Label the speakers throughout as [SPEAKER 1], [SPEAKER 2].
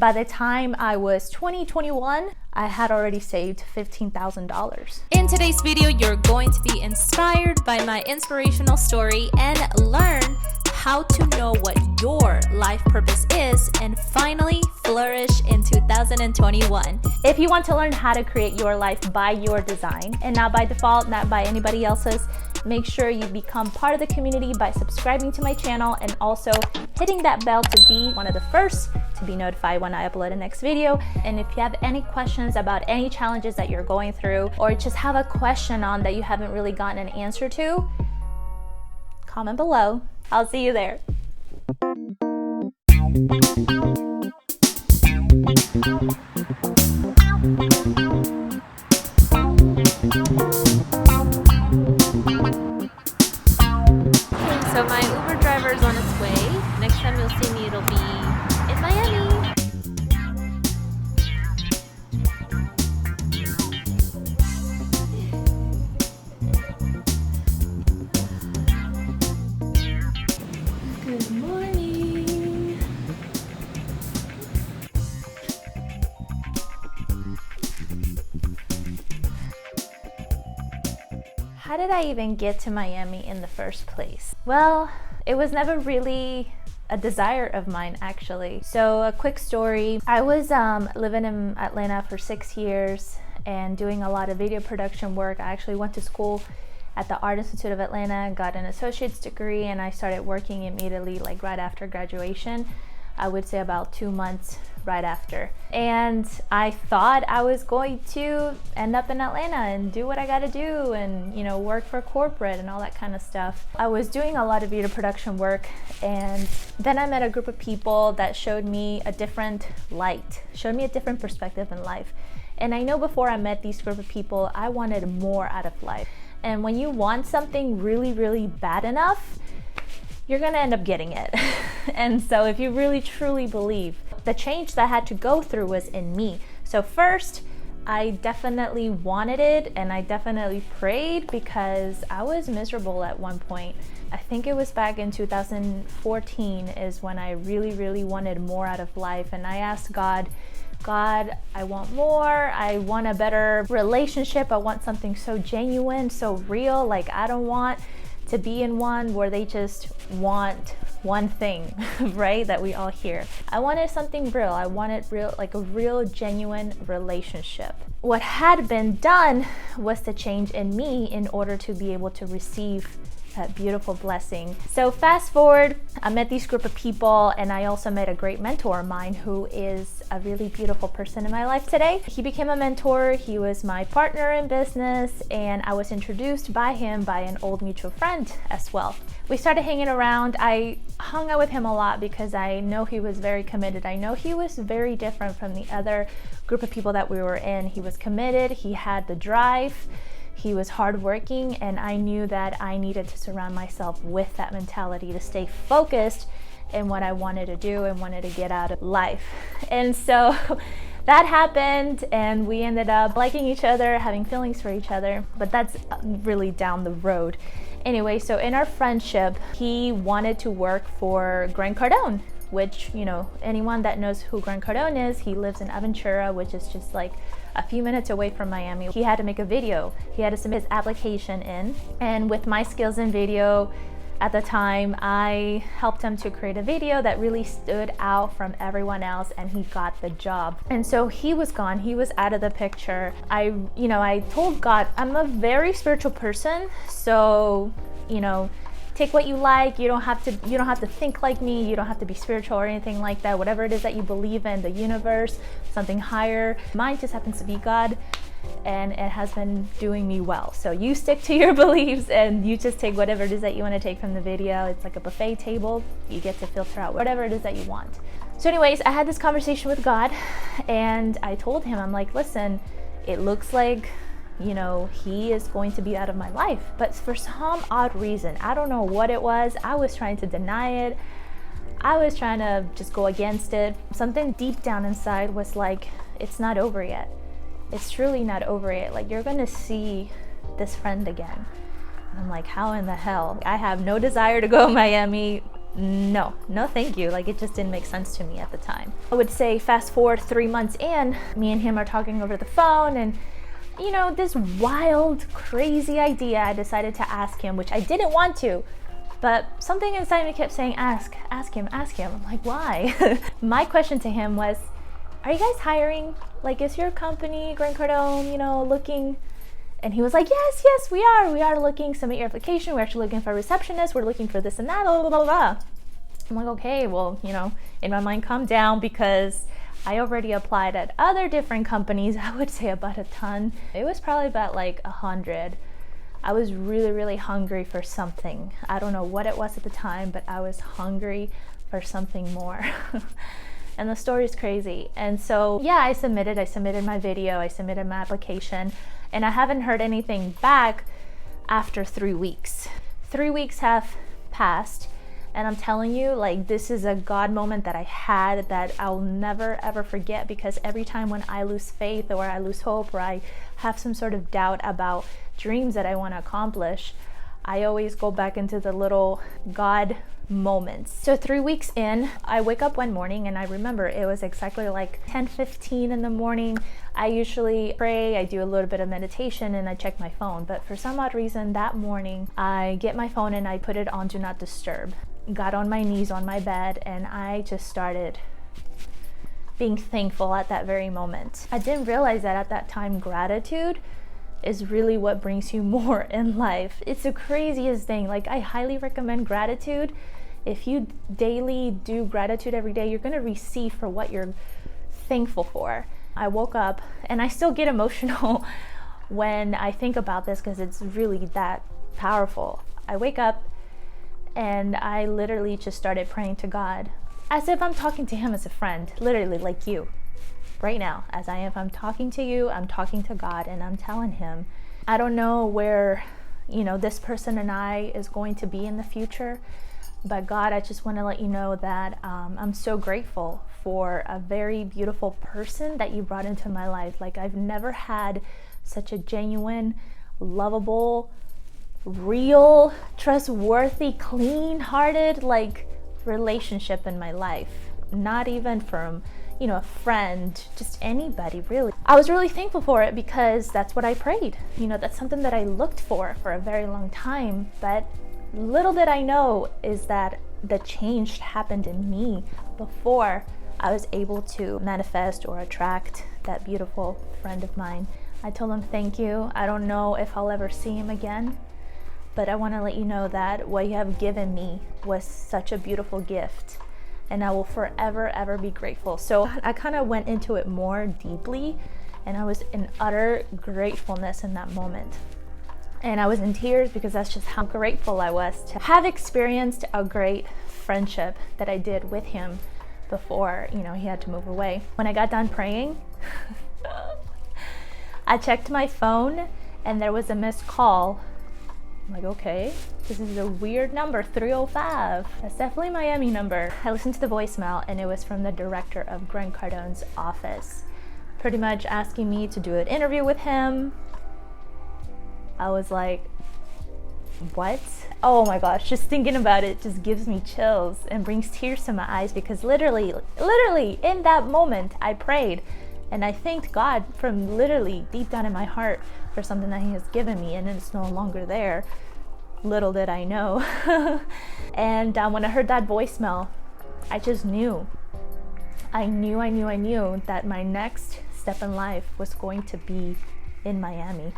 [SPEAKER 1] By the time I was 21, I had already saved $15,000.
[SPEAKER 2] In today's video, you're going to be inspired by my inspirational story and learn how to know what your life purpose is and finally flourish in 2021.
[SPEAKER 1] If you want to learn how to create your life by your design and not by default, not by anybody else's, make sure you become part of the community by subscribing to my channel and also hitting that bell to be one of the first to be notified when I upload the next video. And if you have any questions about any challenges that you're going through, or just have a question on that you haven't really gotten an answer to, comment below. I'll see you there.
[SPEAKER 2] So my Uber driver is on its way. Next time you'll see me, it'll be in Miami. Good morning.
[SPEAKER 1] How did I even get to Miami in the first place? Well, it was never really a desire of mine, actually. So a quick story. I was living in Atlanta for 6 years and doing a lot of video production work. I actually went to school at the Art Institute of Atlanta, got an associate's degree, and I started working immediately, like right after graduation. I would say about 2 months right after. And I thought I was going to end up in Atlanta and do what I gotta do and, you know, work for corporate and all that kind of stuff. I was doing a lot of video production work, and then I met a group of people that showed me a different light, showed me a different perspective in life. And I know before I met these group of people, I wanted more out of life. And when you want something really, really bad enough, you're gonna end up getting it. And so if you really truly believe, the change that I had to go through was in me. So first, I definitely wanted it, and I definitely prayed because I was miserable at one point. I think it was back in 2014 is when I really, really wanted more out of life. And I asked God, I want more. I want a better relationship. I want something so genuine, so real. Like, I don't want to be in one where they just want one thing, right? That we all hear. I wanted something real. I wanted real, like a real genuine relationship. What had been done was to change in me in order to be able to receive that beautiful blessing. So fast forward, I met this group of people, and I also met a great mentor of mine who is a really beautiful person in my life today. He became a mentor. He was my partner in business, and I was introduced by him by an old mutual friend as well. We started hanging around. I hung out with him a lot because I know he was very committed. I know he was very different from the other group of people that we were in. He was committed. He had the drive. He was hardworking, and I knew that I needed to surround myself with that mentality to stay focused in what I wanted to do and wanted to get out of life. And so that happened, and we ended up liking each other, having feelings for each other, but that's really down the road. Anyway, so in our friendship, he wanted to work for Grant Cardone, which, you know, anyone that knows who Grant Cardone is, he lives in Aventura, which is just like a few minutes away from Miami. He had to make a video. He had to submit his application in. And with my skills in video at the time, I helped him to create a video that really stood out from everyone else, and he got the job. And so he was gone. He was out of the picture. I told God, I'm a very spiritual person, so, you know, take what you like. You don't have to think like me. You don't have to be spiritual or anything like that. Whatever it is that you believe in, the universe, something higher. Mine just happens to be God, and it has been doing me well. So you stick to your beliefs, and you just take whatever it is that you want to take from the video. It's like a buffet table. You get to filter out whatever it is that you want. So anyways, I had this conversation with God, and I told him, I'm like, listen, it looks like, you know, he is going to be out of my life. But for some odd reason, I don't know what it was, I was trying to deny it. I was trying to just go against it. Something deep down inside was like, it's not over yet. It's truly not over yet. Like, you're gonna see this friend again. And I'm like, how in the hell? I have no desire to go to Miami. no, thank you. Like, it just didn't make sense to me at the time. I would say fast forward 3 months in, me and him are talking over the phone, and this wild, crazy idea I decided to ask him, which I didn't want to, but something inside me kept saying, ask him. I'm like, why? My question to him was, are you guys hiring? Like, is your company, Grant Cardone, looking? And he was like, yes, we are looking. Submit your application. We're actually looking for a receptionist. We're looking for this and that, blah, blah, blah, blah. I'm like, okay, well, in my mind, calm down, because I already applied at other different companies. I would say about a ton. It was probably about like 100. I was really, really hungry for something. I don't know what it was at the time, but I was hungry for something more. And the story is crazy. And so, yeah, I submitted my video, I submitted my application, and I haven't heard anything back after 3 weeks. 3 weeks have passed, and I'm telling you, like, this is a God moment that I had that I'll never ever forget, because every time when I lose faith or I lose hope or I have some sort of doubt about dreams that I want to accomplish, I always go back into the little God moments. So 3 weeks in, I wake up one morning, and I remember it was exactly like 10:15 in the morning. I usually pray, I do a little bit of meditation, and I check my phone. But for some odd reason that morning, I get my phone and I put it on Do Not Disturb. Got on my knees on my bed, and I just started being thankful at that very moment. I didn't realize that at that time gratitude is really what brings you more in life. It's the craziest thing. Like, I highly recommend gratitude. If you daily do gratitude every day, you're going to receive for what you're thankful for. I woke up, and I still get emotional when I think about this, because it's really that powerful. I wake up and I literally just started praying to God as if I'm talking to him as a friend, literally like you. Right now, as I'm talking to you, I'm talking to God, and I'm telling him, I don't know where, this person and I is going to be in the future, but God, I just want to let you know that I'm so grateful for a very beautiful person that you brought into my life. Like, I've never had such a genuine, lovable, real, trustworthy, clean-hearted, relationship in my life. Not even from a friend, just anybody, really. I was really thankful for it, because that's what I prayed. That's something that I looked for a very long time. But little did I know is that the change happened in me before I was able to manifest or attract that beautiful friend of mine. I told him, thank you. I don't know if I'll ever see him again, but I want to let you know that what you have given me was such a beautiful gift, and I will forever, ever be grateful. So I kind of went into it more deeply, and I was in utter gratefulness in that moment. And I was in tears, because that's just how grateful I was to have experienced a great friendship that I did with him before, he had to move away. When I got done praying, I checked my phone, and there was a missed call. I'm like, okay, this is a weird number, 305. That's definitely a Miami number. I listened to the voicemail, and it was from the director of Grant Cardone's office, pretty much asking me to do an interview with him. I was like, what? Oh my gosh, just thinking about it just gives me chills and brings tears to my eyes, because literally in that moment I prayed, and I thanked God from literally deep down in my heart for something that he has given me, and it's no longer there. Little did I know. And when I heard that voicemail, I just knew. I knew that my next step in life was going to be in Miami.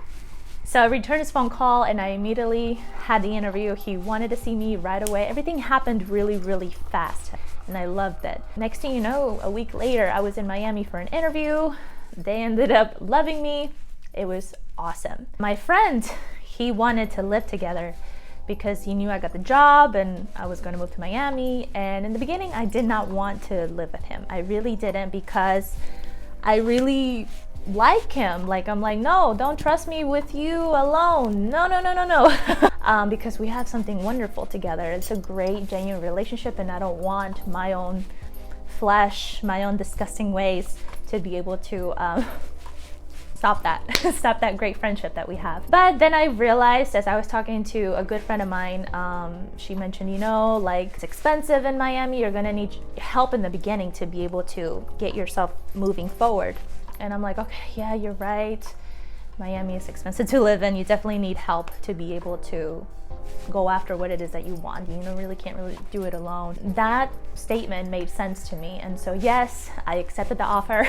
[SPEAKER 1] So I returned his phone call, and I immediately had the interview. He wanted to see me right away. Everything happened really, really fast, and I loved it. Next thing you know, a week later, I was in Miami for an interview. They ended up loving me. It was awesome. My friend, he wanted to live together because he knew I got the job and I was going to move to Miami. And in the beginning, I did not want to live with him. I really didn't, because I really like him. I'm like, no, don't trust me with you alone. No. Because we have something wonderful together. It's a great, genuine relationship, and I don't want my own flesh, my own disgusting ways to be able to stop that. Stop that great friendship that we have. But then I realized, as I was talking to a good friend of mine, she mentioned, you know, like, it's expensive in Miami. You're gonna need help in the beginning to be able to get yourself moving forward. And I'm like, okay, yeah, you're right. Miami is expensive to live in. You definitely need help to be able to go after what it is that you want. You know, really can't really do it alone. That statement made sense to me. And so yes, I accepted the offer,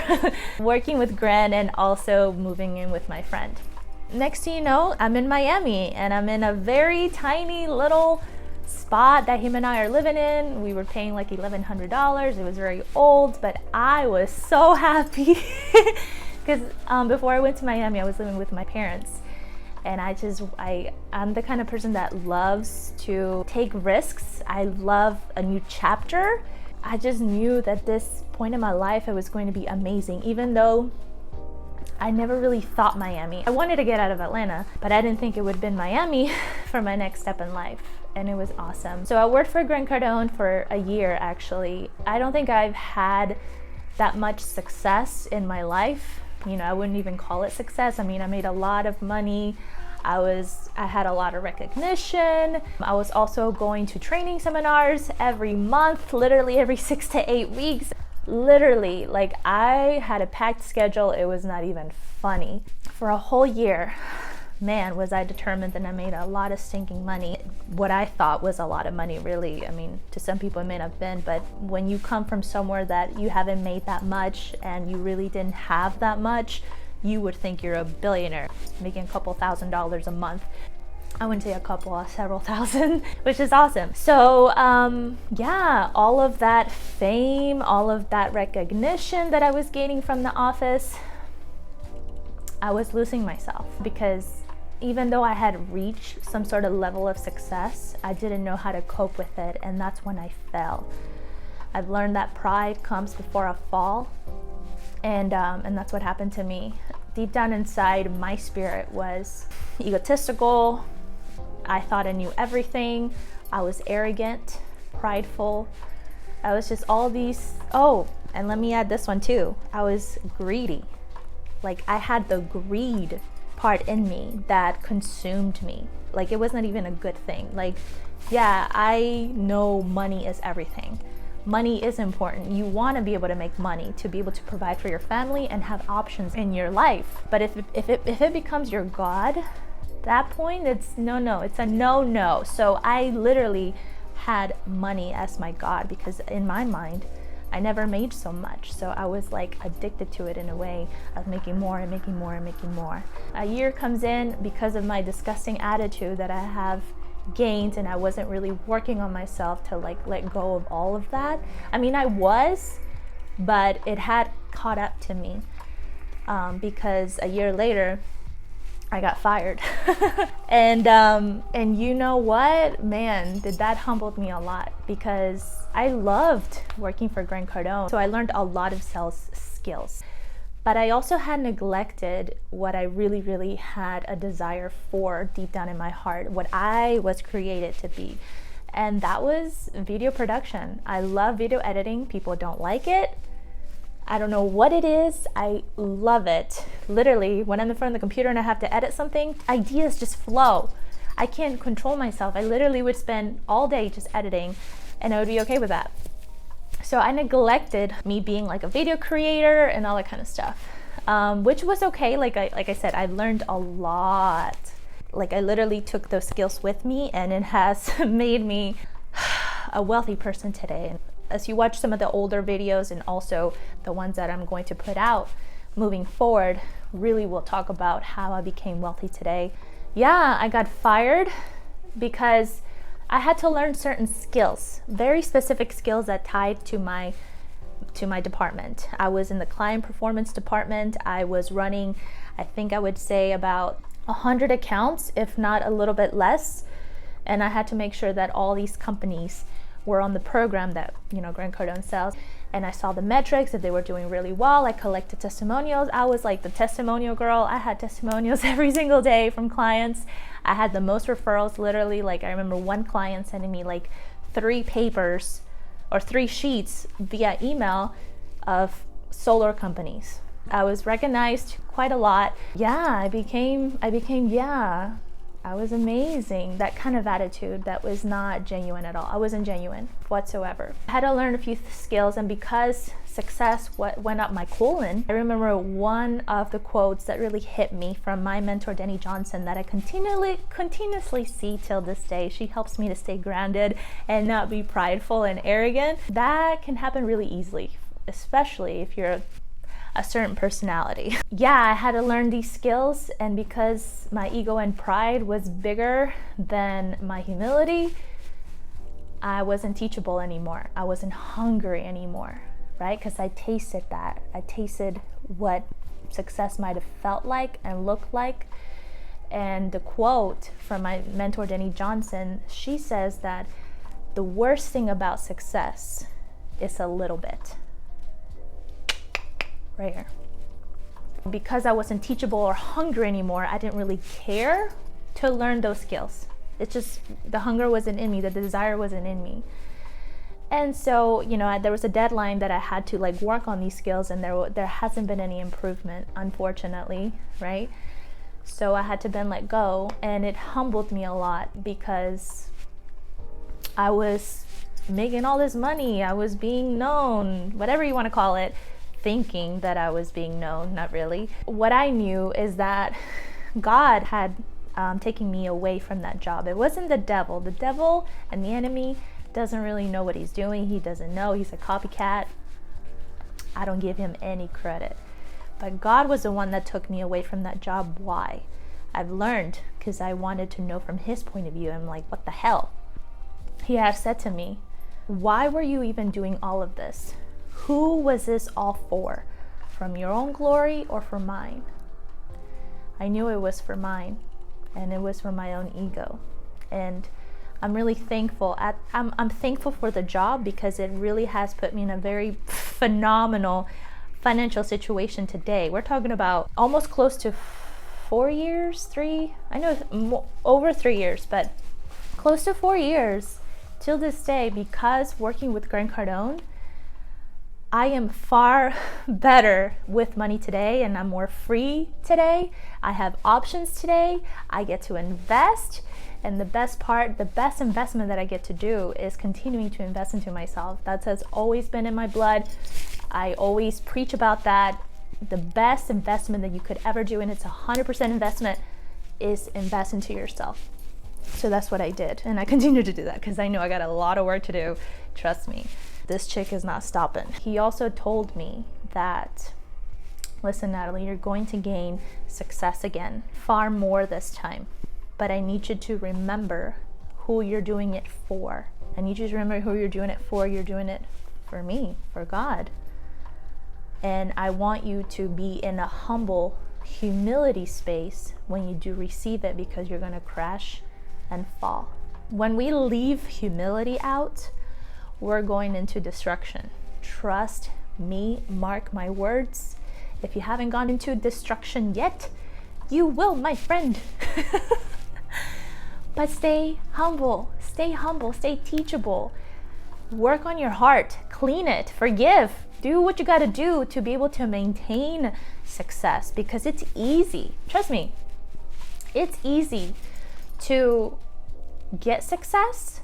[SPEAKER 1] working with Gren and also moving in with my friend. Next thing you know, I'm in Miami and I'm in a very tiny little spot that him and I are living in. We were paying like $1,100. It was very old, but I was so happy because before I went to Miami, I was living with my parents. And I'm the kind of person that loves to take risks. I love a new chapter. I just knew that this point in my life, it was going to be amazing, even though I never really thought Miami. I wanted to get out of Atlanta, but I didn't think it would have been Miami for my next step in life. And it was awesome. So I worked for Grant Cardone for a year, actually. I don't think I've had that much success in my life. You know, I wouldn't even call it success. I mean, I made a lot of money. I had a lot of recognition. I was also going to training seminars every month, literally every 6 to 8 weeks. Literally, like, I had a packed schedule. It was not even funny. For a whole year, man, was I determined, and I made a lot of stinking money. What I thought was a lot of money, really. I mean, to some people it may not have been, but when you come from somewhere that you haven't made that much and you really didn't have that much, you would think you're a billionaire, making a couple $1,000s a month. I wouldn't say a couple, several thousand, which is awesome. So yeah, all of that fame, all of that recognition that I was gaining from the office, I was losing myself, because even though I had reached some sort of level of success, I didn't know how to cope with it, and that's when I fell. I've learned that pride comes before a fall, and that's what happened to me. Deep down inside, my spirit was egotistical. I thought I knew everything. I was arrogant, prideful. I was just all these, oh, and let me add this one too. I was greedy. Like, I had the greed part in me that consumed me. Like, it was not even a good thing. Like, yeah, I know money is everything. Money is important. You want to be able to make money to be able to provide for your family and have options in your life. But if it becomes your God, that point, it's no. It's a no. So I literally had money as my God, because in my mind, I never made so much. So I was like addicted to it in a way of making more and making more and making more. A year comes in because of my disgusting attitude that I have gained, and I wasn't really working on myself to like let go of all of that. I mean, I was, but it had caught up to me because a year later I got fired. and you know what, man, that humbled me a lot, because I loved working for Grant Cardone. So I learned a lot of sales skills, but I also had neglected what I really, really had a desire for deep down in my heart, what I was created to be. And that was video production. I love video editing. People don't like it. I don't know what it is. I love it. Literally, when I'm in front of the computer and I have to edit something, ideas just flow. I can't control myself. I literally would spend all day just editing, and I would be okay with that. So I neglected me being like a video creator and all that kind of stuff, which was okay. Like I said, I learned a lot. Like, I literally took those skills with me, and it has made me a wealthy person today. As you watch some of the older videos, and also the ones that I'm going to put out moving forward, really will talk about how I became wealthy today. Yeah, I got fired because I had to learn certain skills, very specific skills that tied to my department. I was in the client performance department. I was running, I think I would say about 100 accounts, if not a little bit less. And I had to make sure that all these companies were on the program that, you know, Grant Cardone sells. And I saw the metrics, if they were doing really well. I collected testimonials. I was like the testimonial girl. I had testimonials every single day from clients. I had the most referrals, literally. Like, I remember one client sending me like 3 papers or 3 sheets via email of solar companies. I was recognized quite a lot. Yeah, I was amazing. That kind of attitude that was not genuine at all. I wasn't genuine whatsoever. I had to learn a few skills, and because success went up my colon, I remember one of the quotes that really hit me from my mentor, Dani Johnson, that I continuously see till this day. She helps me to stay grounded and not be prideful and arrogant. That can happen really easily, especially if you're a certain personality. Yeah, I had to learn these skills, and because my ego and pride was bigger than my humility, I wasn't teachable anymore. I wasn't hungry anymore, right? Because I tasted that. I tasted what success might have felt like and looked like. And the quote from my mentor, Dani Johnson, she says that the worst thing about success is a little bit. Right here. Because I wasn't teachable or hungry anymore, I didn't really care to learn those skills. It's just the hunger wasn't in me, the desire wasn't in me. And so, there was a deadline that I had to work on these skills, and there hasn't been any improvement, unfortunately, right? So I had to then let go, and it humbled me a lot because I was making all this money, I was being known, whatever you want to call it, thinking that I was being known, not really. What I knew is that God had taken me away from that job. It wasn't the devil. The devil and the enemy doesn't really know what he's doing. He doesn't know. He's a copycat. I don't give him any credit. But God was the one that took me away from that job. Why? I've learned because I wanted to know from his point of view. I'm like, what the hell? He has said to me, why were you even doing all of this? Who was this all for? From your own glory or for mine? I knew it was for mine, and it was for my own ego. And I'm really thankful. I'm thankful for the job because it really has put me in a very phenomenal financial situation today. We're talking about almost close to 4 years, over 3 years, but close to 4 years till this day, because working with Grant Cardone, I am far better with money today, and I'm more free today. I have options today. I get to invest, and the best investment that I get to do is continuing to invest into myself. That has always been in my blood. I always preach about that. The best investment that you could ever do, and it's 100% investment, is invest into yourself. So that's what I did, and I continue to do that because I know I got a lot of work to do. Trust me. This chick is not stopping. He also told me that, listen, Natalie, you're going to gain success again, far more this time. But I need you to remember who you're doing it for. I need you to remember who you're doing it for. You're doing it for me, for God. And I want you to be in a humble humility space when you do receive it, because you're going to crash and fall. When we leave humility out, we're going into destruction. Trust me, mark my words. If you haven't gone into destruction yet, you will, my friend. But stay humble, stay teachable. Work on your heart, clean it, forgive. Do what you gotta do to be able to maintain success, because it's easy. Trust me, it's easy to get success,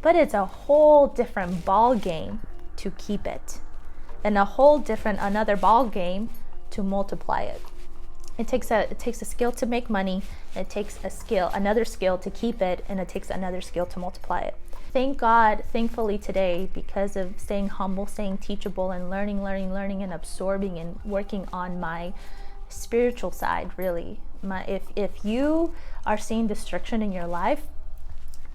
[SPEAKER 1] but it's a whole different ball game to keep it, and a whole different another ball game to multiply it. It takes a skill to make money, and it takes another skill to keep it, and it takes another skill to multiply it. Thank God, thankfully today, because of staying humble, staying teachable, and learning and absorbing and working on my spiritual side, really. If you are seeing destruction in your life,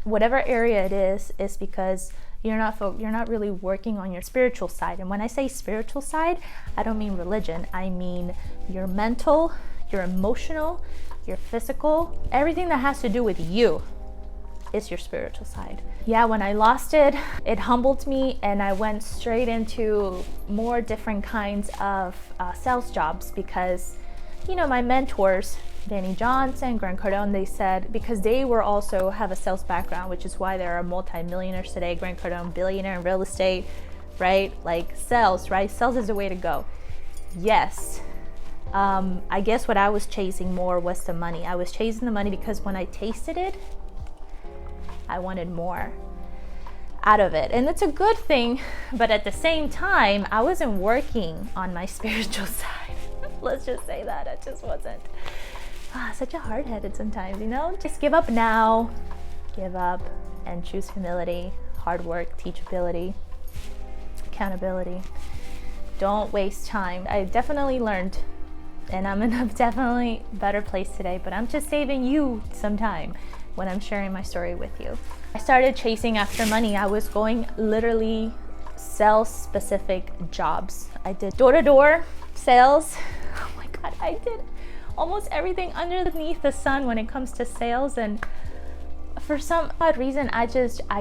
[SPEAKER 1] whatever area it is because you're not really working on your spiritual side. And when I say spiritual side, I don't mean religion. I mean your mental, your emotional, your physical, everything that has to do with you is your spiritual side. Yeah, when I lost it, it humbled me, and I went straight into more different kinds of sales jobs, because my mentors, Dani Johnson, Grant Cardone, they said, because they were also have a sales background, which is why there are multi-millionaires today. Grant Cardone, billionaire in real estate, right? Like sales, right? Sales is the way to go. Yes, I guess what I was chasing more was the money. I was chasing the money because when I tasted it, I wanted more out of it. And it's a good thing, but at the same time, I wasn't working on my spiritual side. Let's just say that. I just wasn't. Such a hard-headed sometimes, you know? Just give up now, give up, and choose humility, hard work, teachability, accountability. Don't waste time. I definitely learned, and I'm in a definitely better place today, but I'm just saving you some time when I'm sharing my story with you. I started chasing after money. I was going literally sales-specific jobs. I did door-to-door sales. Oh my God, I did almost everything underneath the sun when it comes to sales, and for some odd reason, I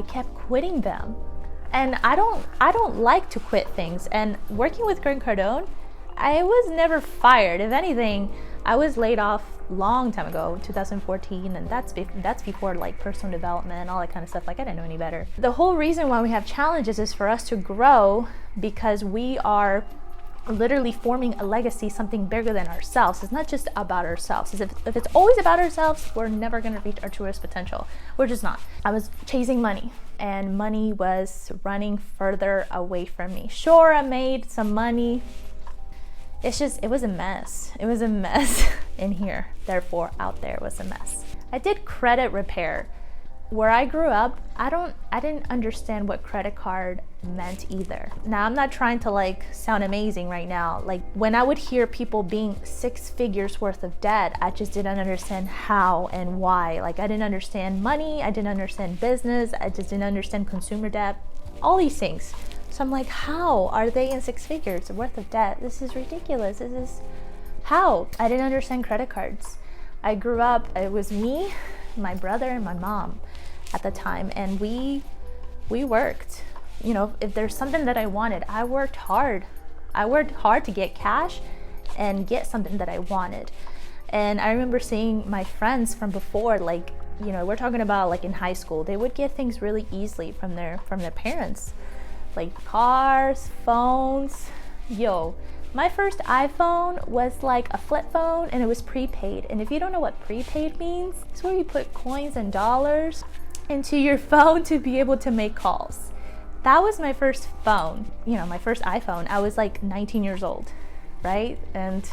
[SPEAKER 1] kept quitting them. And I don't like to quit things. And working with Grant Cardone, I was never fired. If anything, I was laid off long time ago, 2014, and that's before like personal development and all that kind of stuff. Like, I didn't know any better. The whole reason why we have challenges is for us to grow, because we are literally forming a legacy, something bigger than ourselves. It's not just about ourselves. If it's always about ourselves, we're never going to reach our truest potential. We're just not. I was chasing money, and money was running further away from me. Sure, I made some money. It was a mess. It was a mess in here. Therefore, out there was a mess. I did credit repair. Where I grew up, I didn't understand what credit card meant either. Now, I'm not trying to like sound amazing right now. Like, when I would hear people being 6 figures worth of debt, I just didn't understand how and why. Like, I didn't understand money, I didn't understand business, I just didn't understand consumer debt, all these things. So I'm like, how are they in 6 figures worth of debt? This is ridiculous. This is how? I didn't understand credit cards. I grew up, it was me, my brother, and my mom at the time, and we worked. You know, if there's something that I wanted, I worked hard. I worked hard to get cash and get something that I wanted. And I remember seeing my friends from before, like, you know, we're talking about like in high school, they would get things really easily from their parents, like cars, phones. Yo, my first iPhone was like a flip phone, and it was prepaid. And if you don't know what prepaid means, it's where you put coins and dollars into your phone to be able to make calls. That was my first phone, you know, my first iPhone. I was like 19 years old, right? And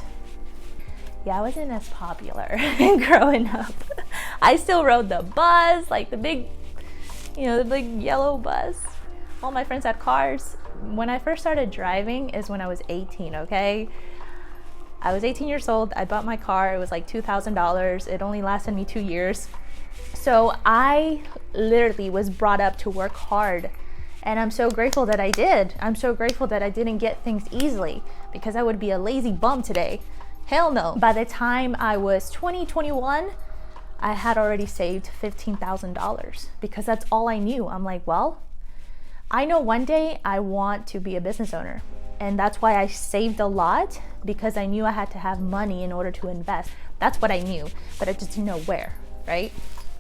[SPEAKER 1] yeah, I wasn't as popular growing up. I still rode the bus, like the big yellow bus. All my friends had cars. When I first started driving is when I was 18, okay? I was 18 years old. I bought my car. It was like $2,000. It only lasted me 2 years. So I literally was brought up to work hard. And I'm so grateful that I did. I'm so grateful that I didn't get things easily, because I would be a lazy bum today. Hell no. By the time I was 21, I had already saved $15,000, because that's all I knew. I'm like, well, I know one day I want to be a business owner. And that's why I saved a lot, because I knew I had to have money in order to invest. That's what I knew, but I just didn't know where, right?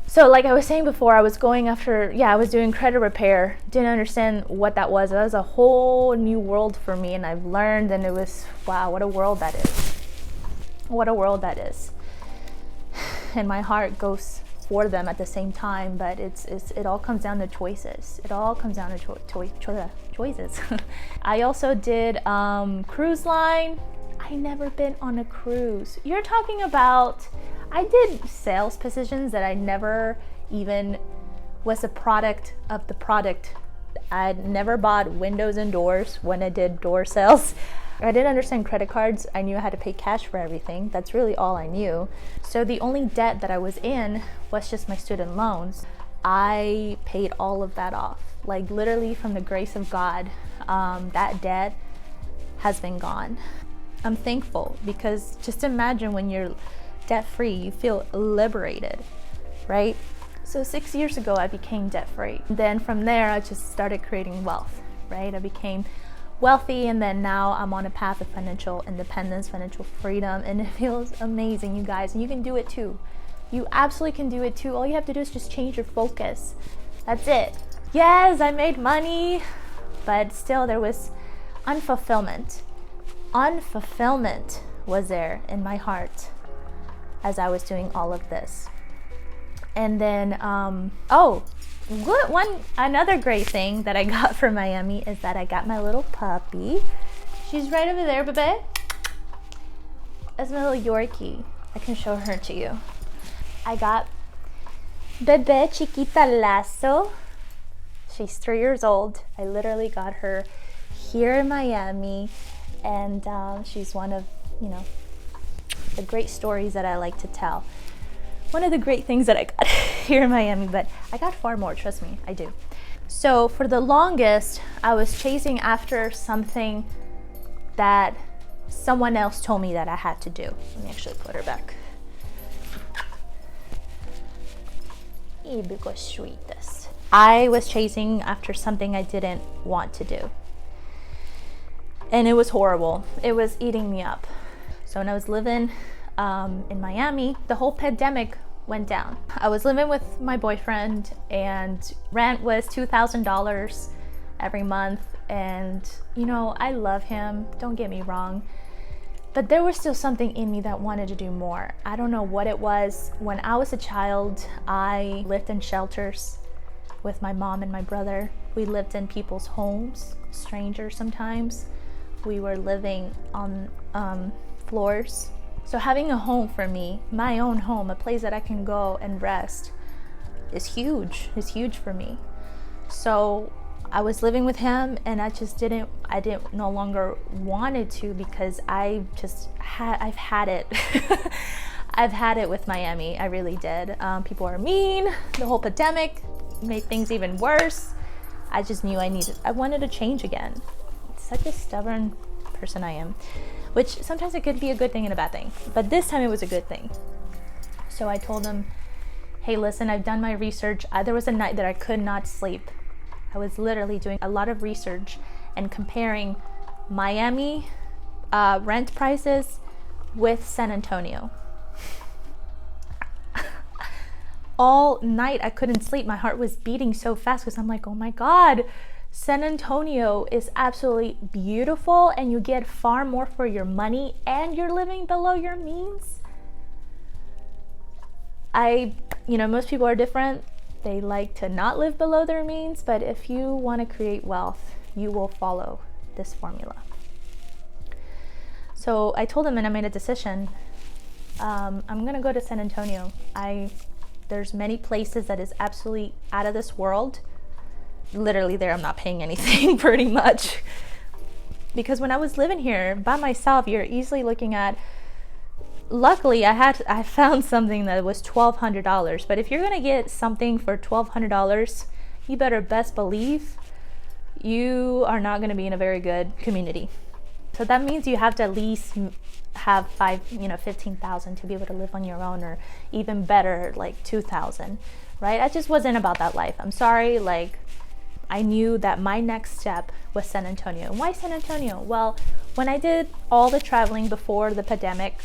[SPEAKER 1] So like I was saying before, I was going after, I was doing credit repair. Didn't understand what that was. That was a whole new world for me, and I've learned, and it was, wow, what a world that is. What a world that is. And my heart goes for them at the same time, but it all comes down to choices. It all comes down to choices. I also did cruise line. I never been on a cruise. You're talking about, I did sales positions that I never even was a product of the product. I never bought windows and doors when I did door sales. I didn't understand credit cards. I knew I had to pay cash for everything. That's really all I knew. So the only debt that I was in was just my student loans. I paid all of that off. Like, literally, from the grace of God, that debt has been gone. I'm thankful, because just imagine when you're debt-free, you feel liberated, right? So 6 years ago, I became debt-free. Then from there, I just started creating wealth, right? I became wealthy, and then now I'm on a path of financial independence, financial freedom, and it feels amazing, you guys. And you can do it too. You absolutely can do it too. All you have to do is just change your focus. That's it. Yes, I made money, but still there was unfulfillment. Unfulfillment was there in my heart as I was doing all of this. And then, another great thing that I got from Miami is that I got my little puppy. She's right over there, Bebe. That's my little Yorkie. I can show her to you. I got Bebe Chiquita Lasso. She's 3 years old. I literally got her here in Miami, and she's one of, the great stories that I like to tell. One of the great things that I got here in Miami, but I got far more, trust me, I do. So for the longest, I was chasing after something that someone else told me that I had to do. Let me actually put her back. I was chasing after something I didn't want to do. And it was horrible. It was eating me up. So when I was living in Miami, the whole pandemic went down. I was living with my boyfriend, and rent was $2,000 every month. And I love him, don't get me wrong, but there was still something in me that wanted to do more. I don't know what it was. When I was a child, I lived in shelters with my mom and my brother. We lived in people's homes, strangers sometimes. We were living on floors. So having a home for me, my own home, a place that I can go and rest, is huge for me. So I was living with him, and I didn't no longer wanted to, because I've had it. I've had it with Miami, I really did. People are mean, the whole pandemic made things even worse. I just knew I wanted to change again. Such a stubborn person I am, which sometimes it could be a good thing and a bad thing, but this time it was a good thing. So I told him, hey, listen, I've done my research. There was a night that I could not sleep. I was literally doing a lot of research and comparing Miami rent prices with San Antonio. All night I couldn't sleep. My heart was beating so fast because I'm like, oh my God, San Antonio is absolutely beautiful, and you get far more for your money, and you're living below your means. Most people are different. They like to not live below their means, but if you want to create wealth, you will follow this formula. So I told him, and I made a decision. I'm gonna go to San Antonio. There's many places that is absolutely out of this world. Literally there, I'm not paying anything pretty much. Because when I was living here by myself, you're easily looking at, luckily I found something that was $1,200. But if you're gonna get something for $1,200, you better best believe you are not gonna be in a very good community. So that means you have to at least have 15,000 to be able to live on your own, or even better, like 2,000, right? I just wasn't about that life. I'm sorry. I knew that my next step was San Antonio. Why San Antonio? Well, when I did all the traveling before the pandemic,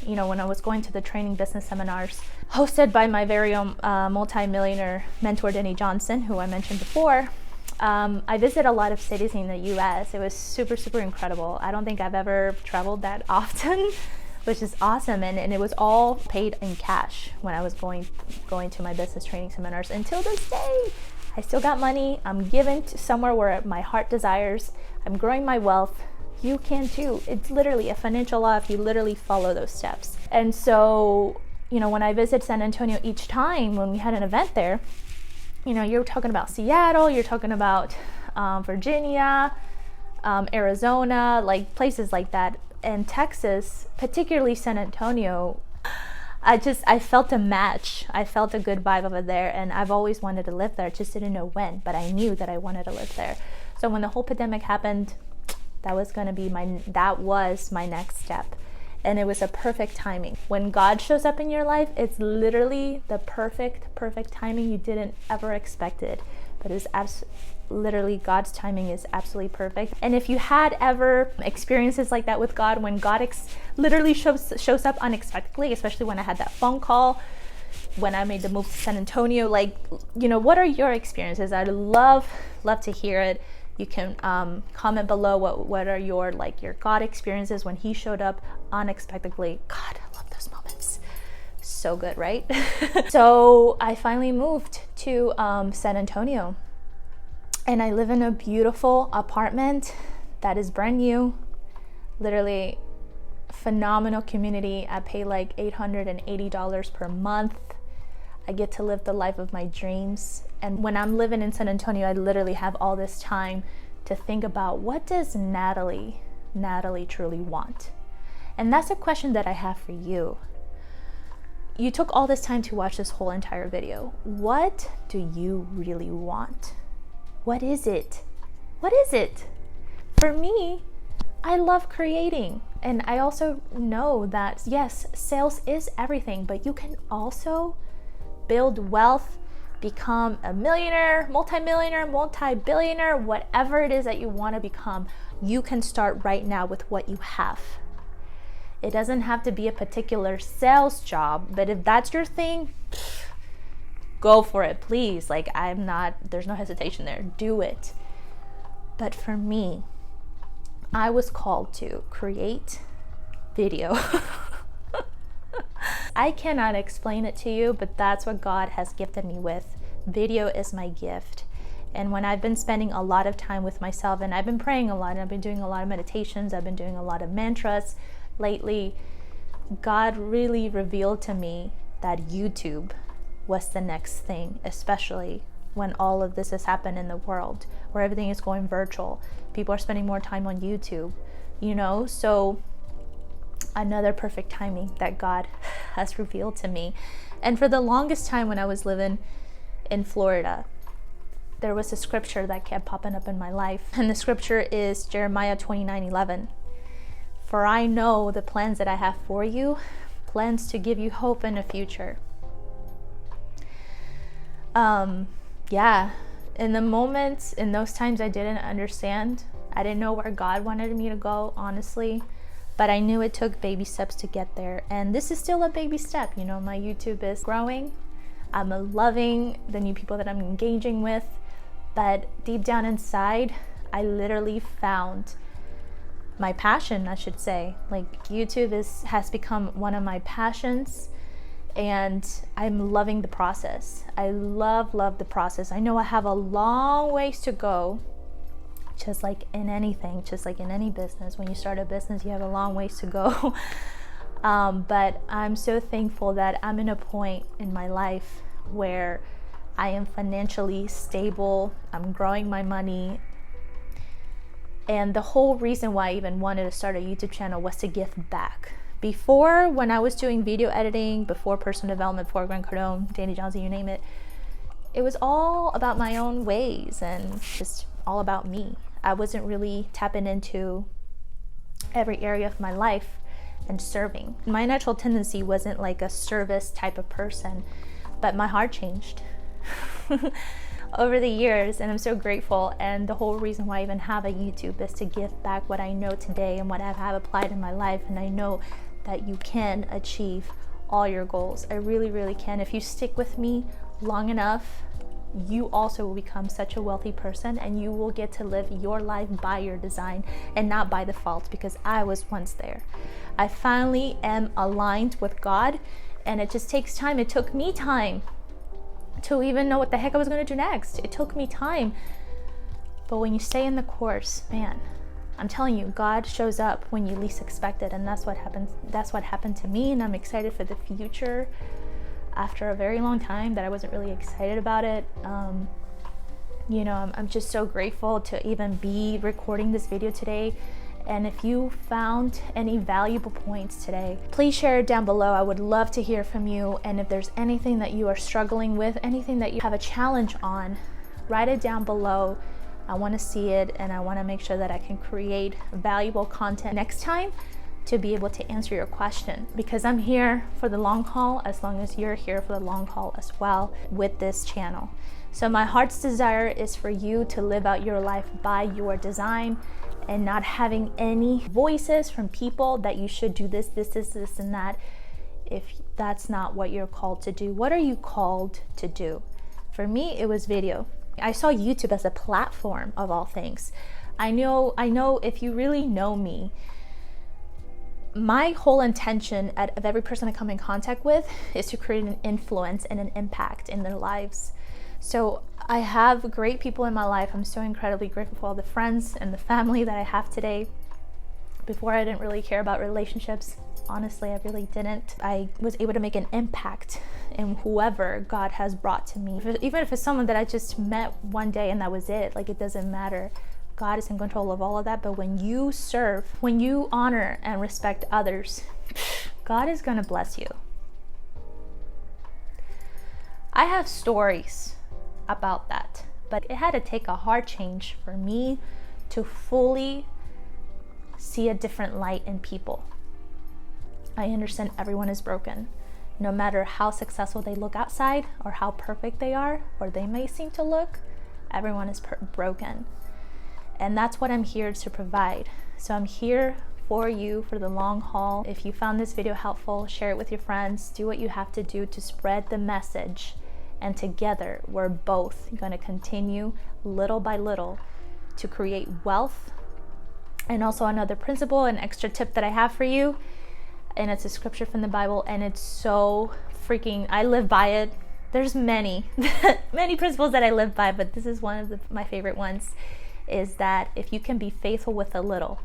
[SPEAKER 1] when I was going to the training business seminars hosted by my very own multi-millionaire mentor, Denny Johnson, who I mentioned before, I visited a lot of cities in the US. It was super, super incredible. I don't think I've ever traveled that often, which is awesome. And it was all paid in cash when I was going to my business training seminars. Until this day, I still got money. I'm given to somewhere where my heart desires. I'm growing my wealth. You can too. It's literally a financial law if you literally follow those steps. And so, when I visit San Antonio each time when we had an event there, you're talking about Seattle, you're talking about Virginia, Arizona, like places like that, and Texas, particularly San Antonio. I felt a match. I felt a good vibe over there, and I've always wanted to live there. Just didn't know when, but I knew that I wanted to live there. So when the whole pandemic happened, that was my next step. And it was a perfect timing. When God shows up in your life, it's literally the perfect timing you didn't ever expect it. But it's literally God's timing is absolutely perfect. And if you had ever experiences like that with God, when God literally shows up unexpectedly, especially when I had that phone call, when I made the move to San Antonio, what are your experiences? I'd love to hear it. You can comment below what are your God experiences when he showed up unexpectedly. God, I love those moments. So good, right? So I finally moved to San Antonio, and I live in a beautiful apartment that is brand new, literally phenomenal community. I pay like $880 per month. I get to live the life of my dreams. And when I'm living in San Antonio, I literally have all this time to think about, what does Natalie truly want? And that's a question that I have for you. You took all this time to watch this whole entire video. What do you really want? What is it? What is it? For me, I love creating. And I also know that, yes, sales is everything, but you can also build wealth, become a millionaire, multimillionaire, multi-billionaire, whatever it is that you want to become. You can start right now with what you have. It doesn't have to be a particular sales job, but if that's your thing, go for it, please. There's no hesitation there. Do it. But for me, I was called to create video. I cannot explain it to you, but that's what God has gifted me with. Video is my gift. And when I've been spending a lot of time with myself, and I've been praying a lot, and I've been doing a lot of meditations, I've been doing a lot of mantras lately, God really revealed to me that YouTube was the next thing, especially when all of this has happened in the world, where everything is going virtual. People are spending more time on YouTube, so another perfect timing that God has revealed to me. And for the longest time when I was living in Florida, there was a scripture that kept popping up in my life. And the scripture is Jeremiah 29:11. For I know the plans that I have for you, plans to give you hope and a future. In the moments, in those times, I didn't understand. I didn't know where God wanted me to go, honestly. But I knew it took baby steps to get there. And this is still a baby step. My YouTube is growing. I'm loving the new people that I'm engaging with. But deep down inside, I literally found my passion, I should say. YouTube has become one of my passions. And I'm loving the process. I love the process. I know I have a long ways to go. Just like in anything, just like in any business, when you start a business, you have a long ways to go. But I'm so thankful that I'm in a point in my life where I am financially stable. I'm growing my money. And the whole reason why I even wanted to start a YouTube channel was to give back. Before, when I was doing video editing, before personal development, before Grant Cardone, Danny Johnson, you name it, it was all about my own ways and just all about me. I wasn't really tapping into every area of my life and serving. My natural tendency wasn't like a service type of person, but my heart changed over the years, and I'm so grateful. And the whole reason why I even have a YouTube is to give back what I know today and what I have applied in my life. And I know that you can achieve all your goals. I really, really can. If you stick with me long enough, you also will become such a wealthy person, and you will get to live your life by your design and not by default, because I was once there. I finally am aligned with God, and it just takes time. It took me time to even know what the heck I was going to do next. It took me time. But when you stay in the course, man, I'm telling you, God shows up when you least expect it, and that's what happens. That's what happened to me, and I'm excited for the future. After a very long time that I wasn't really excited about it. I'm just so grateful to even be recording this video today. And if you found any valuable points today, please share it down below. I would love to hear from you. And if there's anything that you are struggling with, anything that you have a challenge on, write it down below. I want to see it, and I want to make sure that I can create valuable content next time to be able to answer your question, because I'm here for the long haul, as long as you're here for the long haul as well with this channel. So my heart's desire is for you to live out your life by your design, and not having any voices from people that you should do this, and that. If that's not what you're called to do, what are you called to do? For me, it was video. I saw YouTube as a platform of all things. I know if you really know me, my whole intention of every person I come in contact with is to create an influence and an impact in their lives. So I have great people in my life. I'm so incredibly grateful for all the friends and the family that I have today. Before, I didn't really care about relationships. Honestly, I really didn't. I was able to make an impact in whoever God has brought to me. Even if it's someone that I just met one day and that was it, like, it doesn't matter. God is in control of all of that. But when you serve, when you honor and respect others, God is gonna bless you. I have stories about that, but it had to take a hard change for me to fully see a different light in people. I understand everyone is broken. No matter how successful they look outside or how perfect they are, or they may seem to look, everyone is broken. And that's what I'm here to provide. So I'm here for you for the long haul. If you found this video helpful, share it with your friends. Do what you have to do to spread the message. And together, we're both going to continue little by little to create wealth. And also another principle, an extra tip that I have for you, and it's a scripture from the Bible, and it's so freaking, I live by it. There's many principles that I live by, but this is one of my favorite ones, is that if you can be faithful with a little,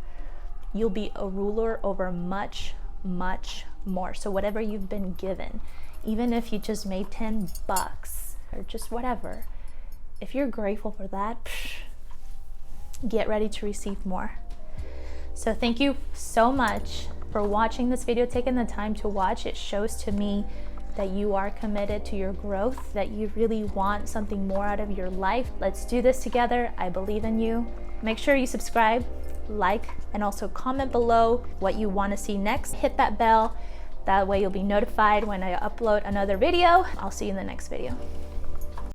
[SPEAKER 1] you'll be a ruler over much, much more. So whatever you've been given, even if you just made $10 or just whatever, if you're grateful for that, get ready to receive more. So thank you so much for watching this video, taking the time to watch. It shows to me that you are committed to your growth, that you really want something more out of your life. Let's do this together. I believe in you. Make sure you subscribe, like, and also comment below what you want to see next. Hit that bell. That way you'll be notified when I upload another video. I'll see you in the next video.